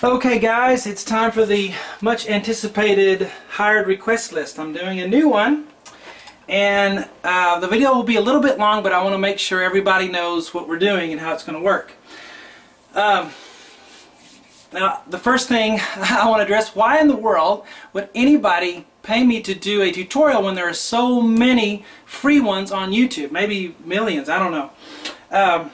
Okay guys, it's time for the much anticipated hired request list. I'm doing a new one, and the video will be a little bit long, but I want to make sure everybody knows what we're doing and how it's going to work. Now the first thing I want to address, why in the world would anybody pay me to do a tutorial when there are so many free ones on YouTube? Maybe millions, I don't know.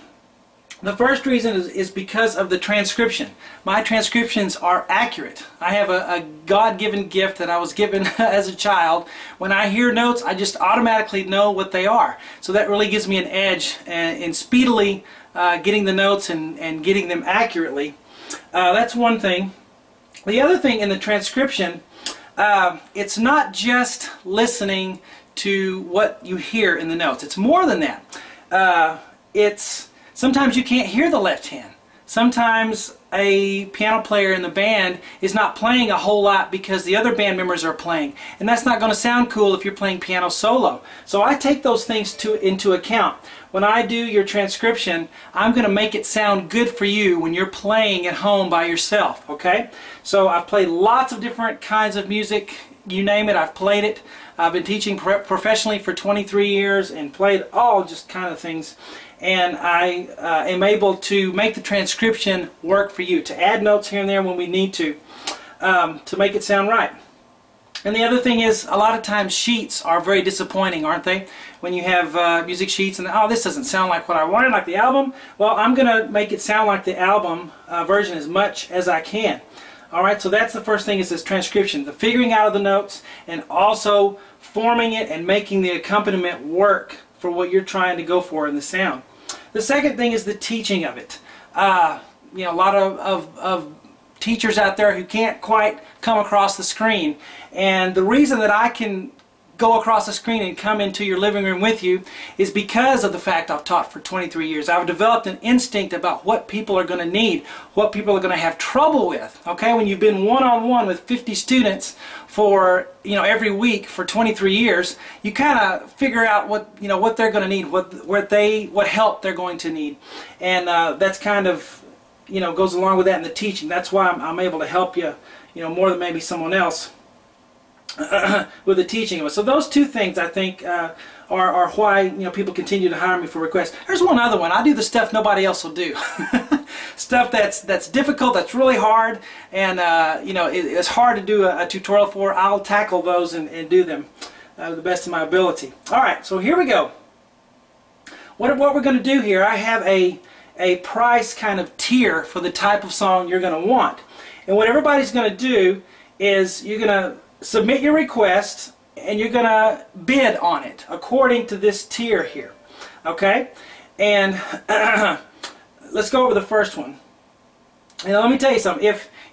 The first reason is because of the transcription. My transcriptions are accurate. I have a God-given gift that I was given as a child. When I hear notes, I just automatically know what they are. So that really gives me an edge in speedily getting the notes and getting them accurately. That's one thing. The other thing in the transcription, it's not just listening to what you hear in the notes. It's more than that. Sometimes you can't hear the left hand. Sometimes a piano player in the band is not playing a whole lot because the other band members are playing. And that's not going to sound cool if you're playing piano solo. So I take those things into account. When I do your transcription, I'm going to make it sound good for you when you're playing at home by yourself. Okay? So I've played lots of different kinds of music. You name it, I've played it. I've been teaching professionally for 23 years and played all just kind of things. And I am able to make the transcription work for you, to add notes here and there when we need to make it sound right. And the other thing is, a lot of times sheets are very disappointing, aren't they? When you have music sheets and, oh, this doesn't sound like what I wanted, like the album. Well, I'm going to make it sound like the album version as much as I can. Alright, so that's the first thing, is this transcription, the figuring out of the notes and also forming it and making the accompaniment work for what you're trying to go for in the sound. The second thing is the teaching of it. You know, a lot of teachers out there who can't quite come across the screen, and the reason that I can go across the screen and come into your living room with you is because of the fact I've taught for 23 years. I've developed an instinct about what people are going to need, what people are going to have trouble with. Okay, when you've been one-on-one with 50 students for, you know, every week for 23 years, you kind of figure out what, you know, what they're going to need, what help they're going to need, and that's kind of, you know, goes along with that in the teaching. That's why I'm able to help you, you know, more than maybe someone else. With the teaching of it. So those two things, I think, are why, you know, people continue to hire me for requests. There's one other one. I do the stuff nobody else will do. Stuff that's difficult, that's really hard, and you know, it's hard to do a tutorial for. I'll tackle those and do them to the best of my ability. All right, so here we go. What we're going to do here, I have a price kind of tier for the type of song you're going to want. And what everybody's going to do is you're going to submit your request and you're going to bid on it according to this tier here. Okay? And let's go over the first one. And let me tell you something.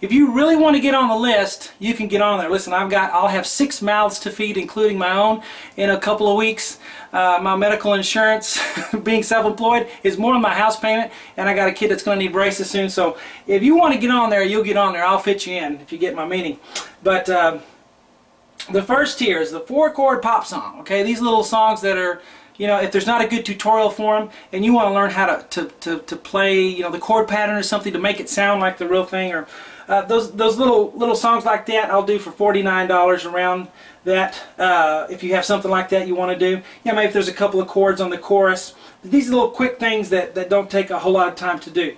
If you really want to get on the list, you can get on there. Listen, I'll have 6 mouths to feed, including my own, in a couple of weeks. My medical insurance, being self-employed, is more than my house payment, and I got a kid that's going to need braces soon. So if you want to get on there, you'll get on there. I'll fit you in if you get my meaning. But the first tier is the 4-chord pop song. Okay, these little songs that are, you know, if there's not a good tutorial for them and you want to learn how to play, you know, the chord pattern or something to make it sound like the real thing, or those little songs like that, I'll do for $49 around that. If you have something like that you want to do, yeah, maybe if there's a couple of chords on the chorus. These are little quick things that don't take a whole lot of time to do.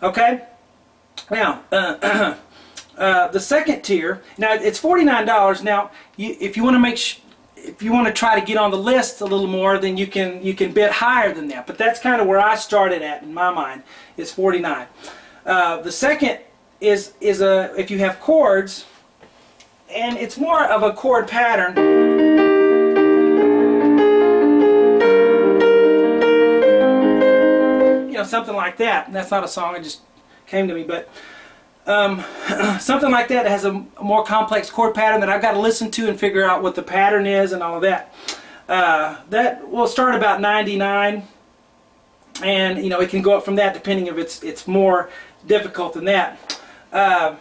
Okay, now. The second tier, now it's $49. Now, if you want to try to get on the list a little more, then you can bid higher than that. But that's kind of where I started at in my mind, is $49. The second is if you have chords, and it's more of a chord pattern. You know, something like that. And that's not a song, it just came to me, but something like that has a more complex chord pattern that I've got to listen to and figure out what the pattern is and all of that. That will start about $99, and you know, it can go up from that depending if it's more difficult than that. Now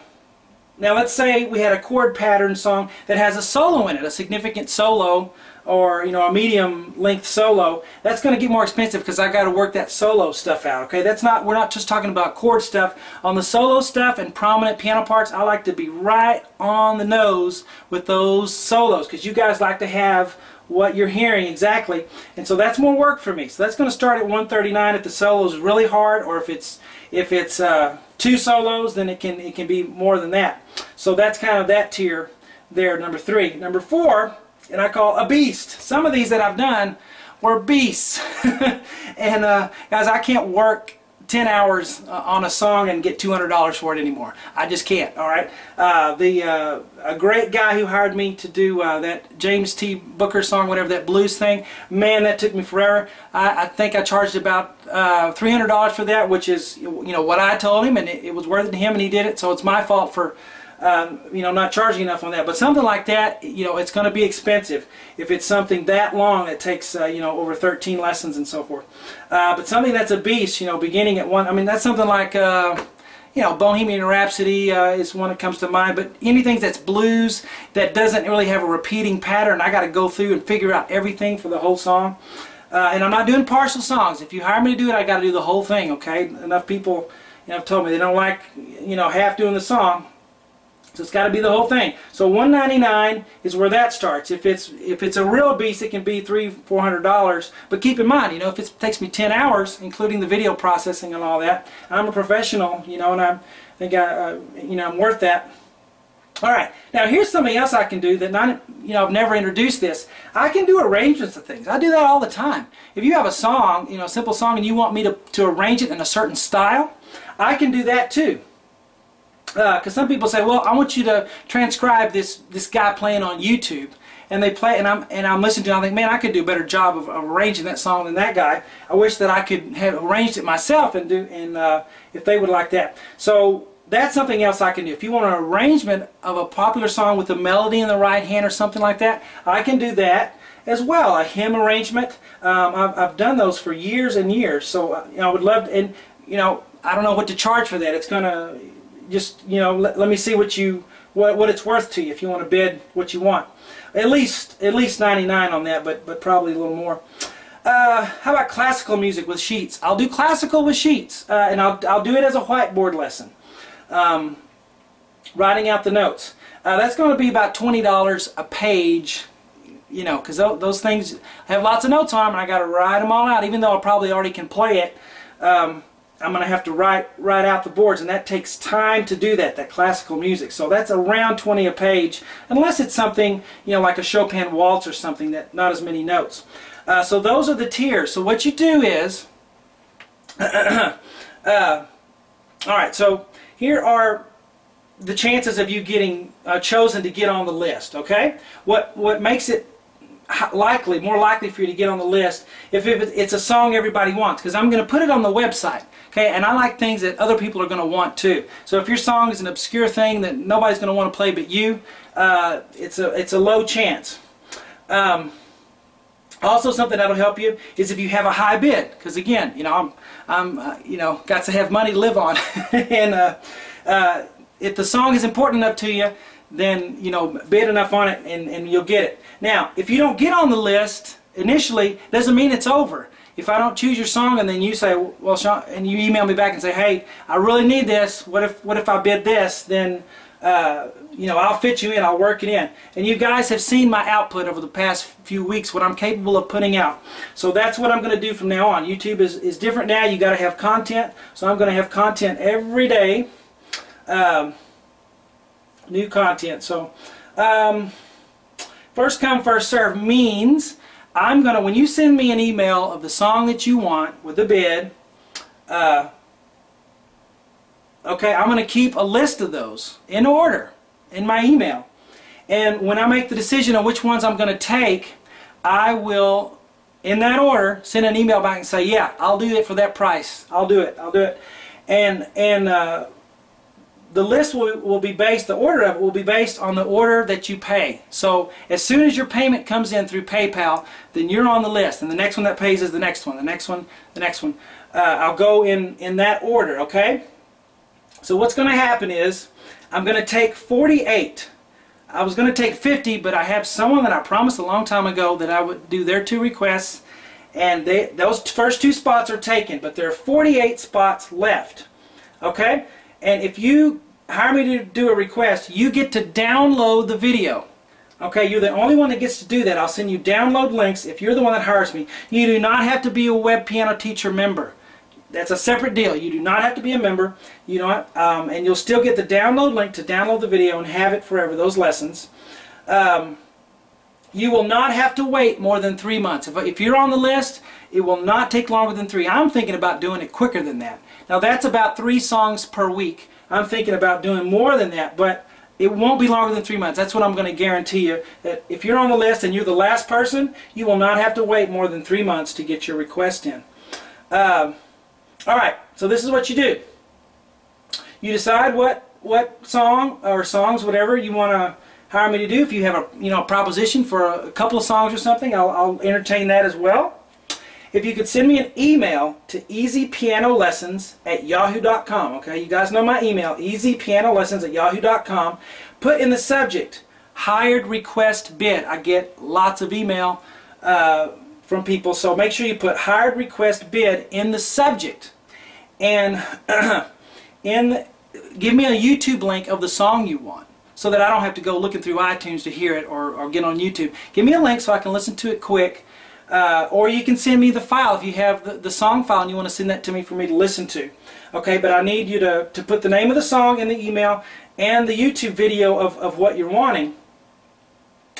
let's say we had a chord pattern song that has a solo in it, a significant solo or a medium length solo, that's going to get more expensive because I got to work that solo stuff out. Okay, we're not just talking about chord stuff. On the solo stuff and prominent piano parts, I like to be right on the nose with those solos because you guys like to have what you're hearing exactly, and so that's more work for me. So that's going to start at 139 if the solo is really hard, or if it's two solos, then it can be more than that. So that's kind of that tier there, number 3. Number 4, and I call a beast. Some of these that I've done were beasts, and guys, I can't work 10 hours on a song and get $200 for it anymore. I just can't. All right. A great guy who hired me to do that James T. Booker song, whatever, that blues thing. Man, that took me forever. I think I charged about $300 for that, which is what I told him, and it was worth it to him, and he did it. So it's my fault for not charging enough on that. But something like that, it's going to be expensive if it's something that long that takes over 13 lessons and so forth. But something that's a beast, beginning at 1, I mean, that's something like Bohemian Rhapsody is one that comes to mind. But anything that's blues that doesn't really have a repeating pattern, I got to go through and figure out everything for the whole song. And I'm not doing partial songs. If you hire me to do it, I got to do the whole thing. Okay, enough people have told me they don't like half doing the song. So it's got to be the whole thing. So $199 is where that starts. If it's a real beast, it can be $300-400. But keep in mind, if it takes me 10 hours, including the video processing and all that, I'm a professional, and I think I'm worth that. All right. Now here's something else I can do that I've never introduced this. I can do arrangements of things. I do that all the time. If you have a song, a simple song, and you want me to arrange it in a certain style, I can do that too. Because some people say, well, I want you to transcribe this guy playing on YouTube, and they play, and I'm listening to it, and I think, man, I could do a better job of arranging that song than that guy. I wish that I could have arranged it myself and if they would like that. So that's something else I can do. If you want an arrangement of a popular song with the melody in the right hand or something like that, I can do that as well. A hymn arrangement. I've done those for years and years. So I would love to, and I don't know what to charge for that. It's gonna just let me see what it's worth to you if you want to bid what you want. At least 99 on that, but probably a little more. How about classical music with sheets? I'll do classical with sheets, and I'll do it as a whiteboard lesson, writing out the notes. That's going to be about $20 a page, because those things have lots of notes on them, and I got to write them all out. Even though I probably already can play it, I'm going to have to write out the boards, and that takes time to do that classical music. So that's around 20 a page, unless it's something, like a Chopin waltz or something that not as many notes. So those are the tiers. So what you do is, all right, so here are the chances of you getting chosen to get on the list, okay? What makes it more likely for you to get on the list if it's a song everybody wants, because I'm going to put it on the website, okay? And I like things that other people are going to want too. So if your song is an obscure thing that nobody's going to want to play but you, it's a low chance. Also, something that'll help you is if you have a high bid, because again, I'm got to have money to live on, and if the song is important enough to you, then bid enough on it and you'll get it. Now, if you don't get on the list initially, doesn't mean it's over. If I don't choose your song and then you say, well, Shawn, and you email me back and say, hey, I really need this, what if I bid this, then I'll fit you in, I'll work it in. And you guys have seen my output over the past few weeks, what I'm capable of putting out. So that's what I'm going to do from now on. YouTube is different now. You got to have content, so I'm going to have content every day. New content. So first come, first serve means I'm gonna, when you send me an email of the song that you want with the bid, okay, I'm gonna keep a list of those in order in my email, and when I make the decision on which ones I'm gonna take, I will, in that order, send an email back and say, yeah, I'll do it for that price. I'll do it. And the list will be based, the order of it will be based on the order that you pay. So as soon as your payment comes in through PayPal, then you're on the list, and the next one that pays is the next one, the next one, the next one. I'll go in that order, okay? So what's going to happen is I'm going to take 48 I was going to take 50, but I have someone that I promised a long time ago that I would do their 2 requests, and those first 2 spots are taken, but there are 48 spots left. Okay? And if you hire me to do a request, you get to download the video. Okay, you're the only one that gets to do that. I'll send you download links if you're the one that hires me. You do not have to be a Web Piano Teacher member. That's a separate deal. You do not have to be a member. You know, and you'll still get the download link to download the video and have it forever, those lessons. You will not have to wait more than 3 months. If you're on the list, it will not take longer than 3. I'm thinking about doing it quicker than that. Now that's about 3 songs per week. I'm thinking about doing more than that, but it won't be longer than 3 months. That's what I'm going to guarantee you. That if you're on the list and you're the last person, you will not have to wait more than 3 months to get your request in. Alright, so this is what you do. You decide what song or songs, whatever you want to hire me to do. If you have a proposition for a couple of songs or something, I'll entertain that as well. If you could send me an email to easypianolessons@yahoo.com. Okay, you guys know my email, easypianolessons@yahoo.com. Put in the subject, hired request bid. I get lots of email from people, so make sure you put hired request bid in the subject. And give me a YouTube link of the song you want, so that I don't have to go looking through iTunes to hear it or get on YouTube. Give me a link so I can listen to it quick. Or you can send me the file if you have the song file and you want to send that to me for me to listen to. Okay, but I need you to put the name of the song in the email and the YouTube video of what you're wanting.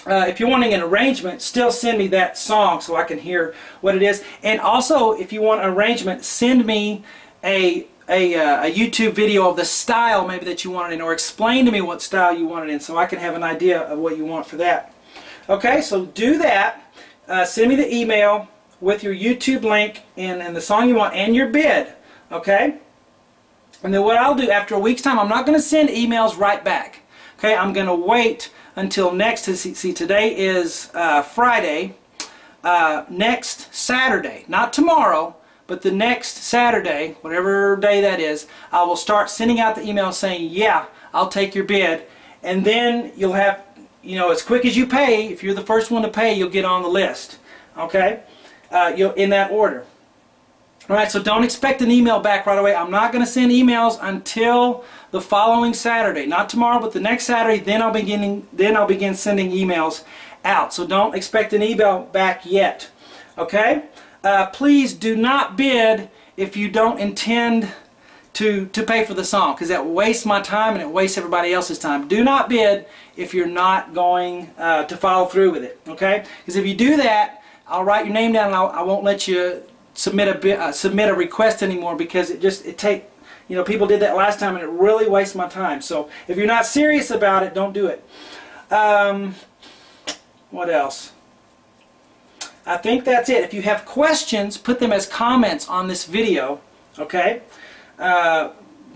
If you're wanting an arrangement, still send me that song so I can hear what it is. And also, if you want an arrangement, send me a YouTube video of the style maybe that you want it in, or explain to me what style you want it in so I can have an idea of what you want for that. Okay, so do that. Send me the email with your YouTube link and the song you want and your bid. Okay? And then what I'll do after a week's time, I'm not going to send emails right back. Okay? I'm going to wait until next. See, today is Friday. Next Saturday, not tomorrow, but the next Saturday, whatever day that is, I will start sending out the email saying, yeah, I'll take your bid. And then you'll have, as quick as you pay, if you're the first one to pay, you'll get on the list. Okay? In that order. Alright, so don't expect an email back right away. I'm not going to send emails until the following Saturday. Not tomorrow, but the next Saturday, then I'll begin sending emails out. So don't expect an email back yet. Okay? Please do not bid if you don't intend to pay for the song, because that wastes my time and it wastes everybody else's time. Do not bid if you're not going to follow through with it. Okay? Because if you do that, I'll write your name down and I won't let you submit a request anymore, because people did that last time and it really wastes my time. So if you're not serious about it, don't do it. What else? I think that's it. If you have questions, put them as comments on this video. Okay?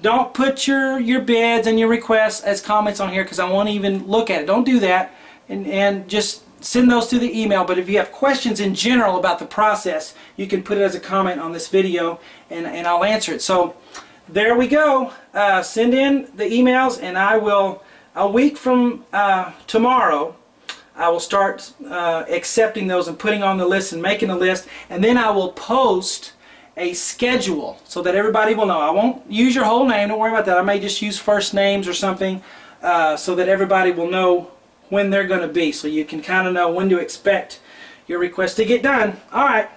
Don't put your bids and your requests as comments on here, because I won't even look at it. Don't do that, and just send those to the email. But if you have questions in general about the process, you can put it as a comment on this video, and I'll answer it. So there we go. Send in the emails, and I will, a week from tomorrow, I will start accepting those and putting on the list and making a list, and then I will post a schedule so that everybody will know. I won't use your whole name, don't worry about that. I may just use first names or something so that everybody will know when they're going to be, so you can kind of know when to expect your request to get done. Alright,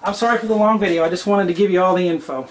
I'm sorry for the long video. I just wanted to give you all the info.